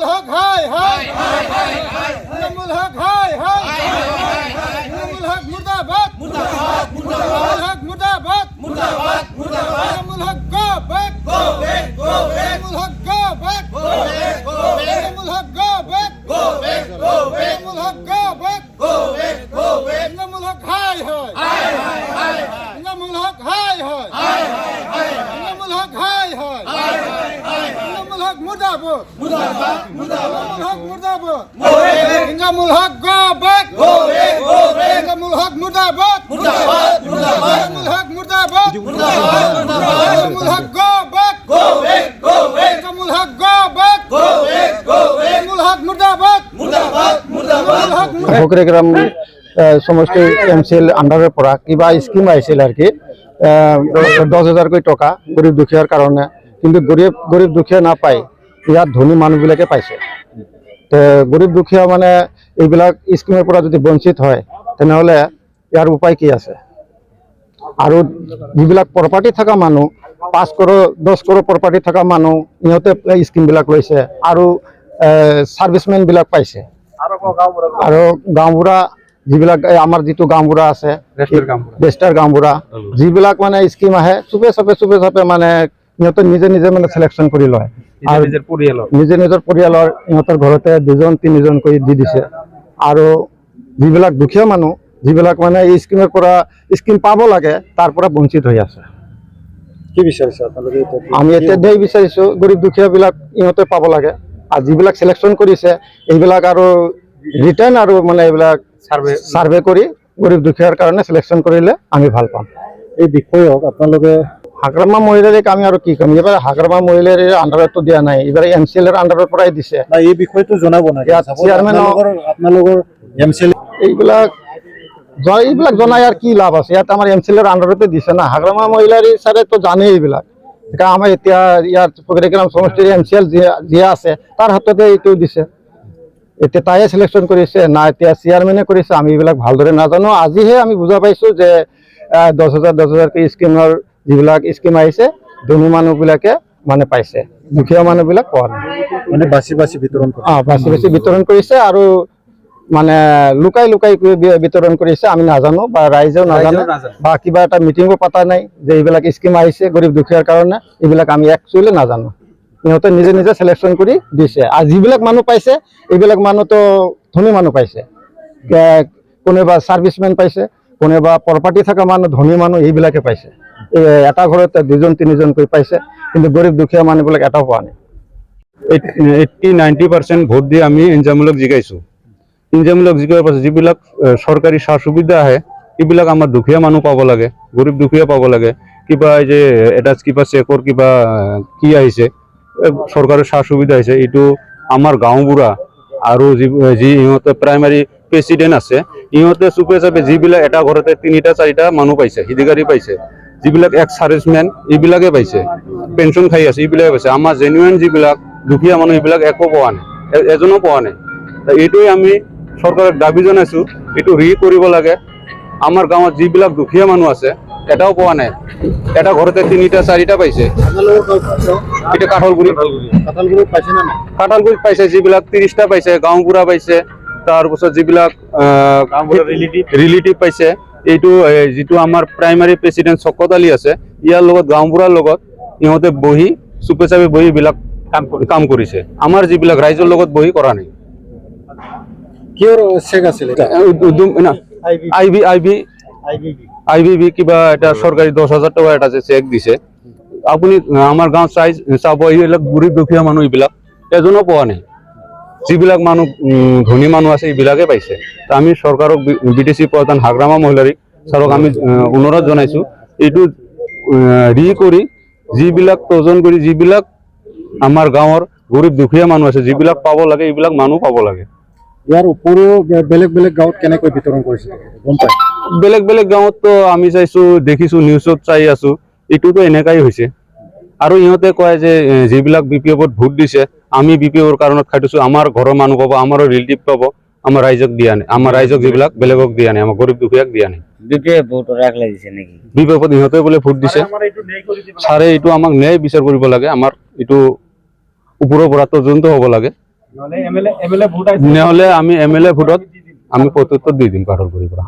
হক হাই হাই ইনামুল হক হাই হাই ইনামুল হক মুর্দাবাদ মুর্দাবাদ মুর্দাবাদ হক মুর্দাবাদ মুর্দাবাদ মুর্দাবাদ Inamul Haque go back go back go back Inamul Haque go back go back go back Inamul Haque go back go back go back Inamul Haque go back go back go back Inamul Haque হাই হাই হাই ইনামুল হক হাই হাই ইনামুল হক হাই হাই ইনামুল হক মুর্দাবাদ মুর্দাবাদ মুর্দাবাদ ইনামুল হক মুর্দাবাদ Inamul Haque go back go back go back Inamul Haque মুর্দাবাদ মুর্দাবাদ মুর্দাবাদ ইনামুল হক মুর্দাবাদ মুর্দাবাদ মুর্দাবাদ Inamul Haque go back go back go back Inamul Haque go back go back go back Inamul Haque মুর্দাবাদ মুর্দাবাদ মুর্দাবাদ ফকরেগ্রাম সমষ্টি এমসিএল আন্ডারের পড়া কিবা স্কিম আইছিল আর কি 10,000 কোটি টাকা গরিব দুখিয়ার কারণে কিন্তু গরিব দুখিয়া না পাই ইয়াত ধনী মানুহবিলাকে পাইছে তো গরিব দুখিয়া মানে এইবিলাক স্কিমের পৰা যদি বঞ্চিত হয় তেনেহলে ইয়াৰ উপায় কি আছে আৰু যিবিলাক প্ৰপাৰ্টি থকা মানুহ 5 কৰোৰ 10 কৰোৰ প্ৰপাৰ্টি থকা মানুহ ইহঁতে স্কিমবিলাক লৈছে আৰু সাৰ্ভিসম্যান বিলাক পাইছে আৰু গাঁওবুঢ়া যিবিলাক আমাৰ যিটো গাঁওবুঢ়া আছে বেষ্টাৰ গাঁওবুঢ়া যিবিলাক মানে স্কিম আহে চুপে চাপে মানে ইহঁতে নিজে মানে সিলেকশন কৰি লয় আৰু নিজৰ পৰিয়ালৰ ইহঁতৰ ঘৰতে 2-3জন কৰি দি দিছে আৰু যিবিলাক দুখীয়া মানুহ যিবিলাক মানে এই স্কিমৰ পৰা স্কিম পাব লাগে তাৰ পৰা বঞ্চিত হৈ আছে কি বিচাৰিছে আপোনালোকে আমি এতিয়া দেই বিচাৰিছো গৰীব দুখীয়া বিলাক ইহঁতে পাব লাগে আৰু যিবিলাক সিলেকশন কৰিছে এইবিলাক আৰু ৰিটাৰ্ণ আৰু মানে এইবিলাক সাৰ্ভে কৰি গৰীব দুখীয়াৰ কাৰণে সিলেকশন কৰিলে আমি ভাল পাম এই বিষয়ক আপোনালোকে হাগ্ৰামা মহিলাক আমি আৰু কি কম এবাৰ হাগ্ৰামা মহিলাৰ আন্ডাৰত দিয়া নাই এবাৰ এমসিএল এৰ আন্ডাৰত পৰাই দিছে না এই বিষয়টো জনাব না চেয়াৰম্যান আপোনালোকৰ এমসিএল এইবিলাক জনাই আর কি লাভ আছে ইয়াত আমার এমসিএল এর আন্ডারতে দিছে না হাগ্রামা মহিলার সারে তো জানে এইবিলাক আমার এতিয়া ইয়ার ফকরেগ্রাম সমষ্টির এমসিএল যে আছে তার হাততে এইটো দিছে এতিয়া তাইয়ে সিলেকশন কৰিছে না এতিয়া চেয়াৰম্যানে কৰিছে আমি এইবিলাক ভালদৰে নাজানো আজিহে আমি বুজা পাইছো যে 10,000 কে স্কিমৰ যিবিলাক স্কিম আহিছে ধনী মানুহবিলাকে মানে পাইছে দুখীয়া মানুহবিলাক পোৱা নাই মানে বাছি বিতৰণ বাছি বিতৰণ কৰিছে আৰু মানে লুকাই বিতৰণ কৰিছে আমি নাজানো বা ৰাইজেও নাজানে বা কিবা এটা মিটিংও পাতা নাই যে এইবিলাক স্কিম আহিছে গৰীব দুখীয়াৰ কাৰণে এইবিলাক আমি একচুৱেলি নাজানো ইহঁতে নিজে সিলেকশন কৰি দিছে আৰু যিবিলাক মানুহ পাইছে এইবিলাক মানুহ তো ধনী মানুহ পাইছে কোনোবা সার্ভিসম্যান পাইছে কোনোবা প্ৰপাৰ্টি থকা মানুহ ধনী মানুহ এইবিলাকে পাইছে এটা ঘৰতে 2-3জন কৰি পাইছে কিন্তু গৰীব দুখীয়া মানুহবিলাক এটাও পোৱা নাই 80-90% ভোট দি আমি ইনজামূলক জিকাইছো ইনজামূলক জিকাৰ পাছত যিবিলাক সৰকাৰি সা সুবিধা আহে এইবিলাক আমাৰ দুখীয়া মানুহ পাব লাগে গৰীব দুখীয়া পাব লাগে কিবা যে এটা কিবা চেকৰ কিবা কি আহিছে সৰকাৰেৰ সা সুবিধা আহিছে এইটো আমাৰ গাঁওবুঢ়া আৰু যি ইহঁতে প্ৰাইমাৰী প্ৰেচিডেণ্ট আছে ইহঁতে চুপে চাপে যিবিলাক এটা ঘৰতে 3-4টা মানুহ পাইছে হিদিগাৰী পাইছে যিবিলাক এক্স সাৰ্ভিসম্যান এইবিলাকে পাইছে পেঞ্চন খাই আছে এইবিলাকে পাইছে আমাৰ জেনুইন যিবিলাক দুখীয়া মানুহ এইবিলাক একো পোৱা নাই এজনো পোৱা নাই এইটোৱে আমি সৰকাৰেৰ দাবি জানাইছো এইটো কৰিব লাগে আমাৰ গাঁৱত যিবিলাক দুখীয়া মানুহ আছে এটাও পোৱা নাই এটা ঘৰতে 3-4টা পাইছে এটা কাঠলগুৰিত পাইছে না কাঠলগুৰিত পাইছে যিবিলাক 30টা পাইছে গাঁওবুঢ়া পাইছে তাৰপিছত যিবিলাক ৰিলেটিভ পাইছে এইটো যিটো আমাৰ প্ৰাইমাৰী প্ৰেচিডেণ্ট শকত আলী আছে ইয়াৰ লগত গাঁওবুঢ়াৰ লগত ইহঁতে বহি চুপে চাপে বহি এইবিলাক কাম কৰিছে আমাৰ যিবিলাক ৰাইজৰ লগত বহি কৰা নাই কিহৰ চেক আছিল আইবিবি কিবা এটা সৰকাৰি 10,000 টাকা এটা চেক দিছে আপুনি আমাৰ গাঁও চাব এইবিলাক গৰীব দুখীয়া মানুহ এইবিলাক এজনো পোৱা নাই যিবিলাক মানুহ ধনী মানুহ আছে এইবিলাকে পাইছে আমি সৰকাৰক বিটিসি প্ৰধান হাগ্ৰামা মহিলাৰীক ছাৰক আমি অনুৰোধ জনাইছো এইটো কৰি যিবিলাক তজন কৰি যিবিলাক আমাৰ গাঁৱৰ গৰীব দুখীয়া মানুহ আছে যিবিলাক পাব লাগে এইবিলাক মানুহ পাব লাগে ইয়াৰ উপৰিও বেলেগ গাঁৱত কেনেকৈ বিতৰণ কৰিছে গম পাই বেলেগ গাঁৱত তো আমি চাইছো দেখিছো নিউজত চাই আছো এইটোতো এনেকাই হৈছে আৰু ইহঁতে কয় যে যিবিলাক বিপিএফত ভোট দিছে আমি বিপিএফৰ কাৰণত খাটিছো আমাৰ ঘৰৰ মানুহ পাব আমাৰ ৰিলেটিভ পাব আমাৰ ৰাইজক দিয়া নাই আমাৰ ৰাইজক যিবিলাক বেলেগক দিয়া নাই আমাৰ গৰীব দুখীয়াক দিয়া নাই বিপিএফ ভোট ৰাখলে দিছে নেকি বিপিএফত ইহঁতে বোলে ভোট দিছে ছাৰে এইটো আমাক ন্যায় বিচাৰ কৰিব লাগে আমাৰ এইটো ওপৰৰ পৰা তদন্ত হ'ব লাগে নহ'লে আমি MLA ভোটত আমি প্ৰত্যুত্তৰ দি দিম পাটলগুৰিৰ পৰা